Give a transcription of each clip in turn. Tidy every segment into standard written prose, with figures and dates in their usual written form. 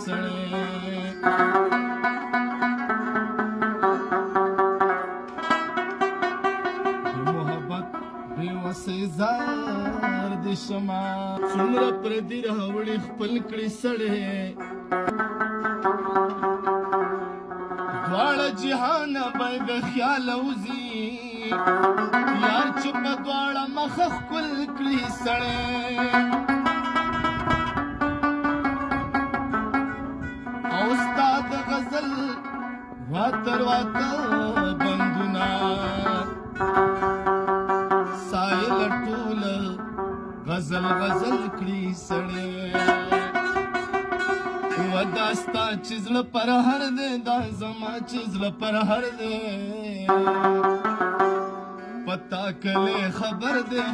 سړی محبت بے وسې زار دې شما څومره پردي راوړي خپل کړي سړی دواړه جهان به د خیال وځي یار چې په دواړه مخه ښکل کړي سړی او ستا د غزل واتر بندونه سایل ټوله غزل غزل کړي سړی ودا ستا چې زړه پر هر دی دا زما چې زړه پر هر دی پتا کله خبر دی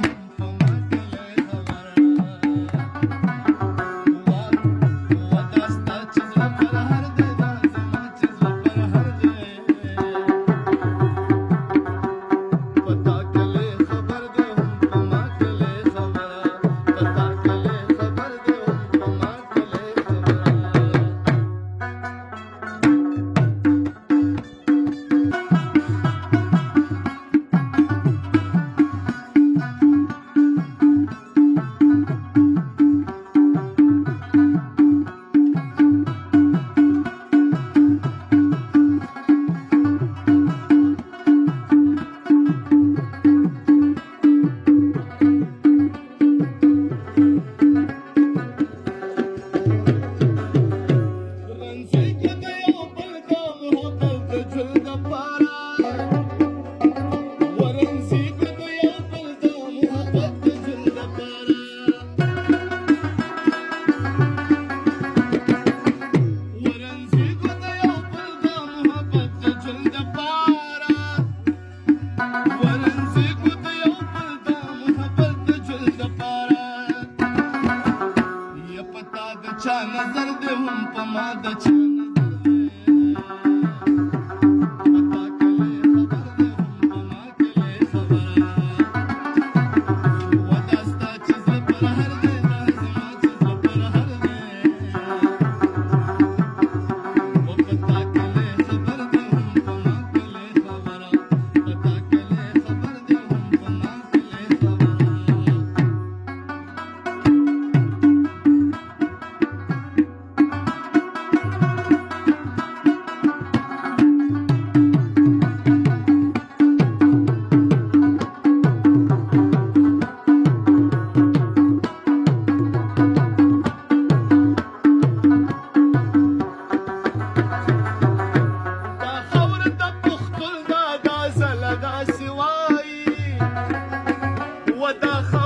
چا نظر دې هم په ما د چا داخل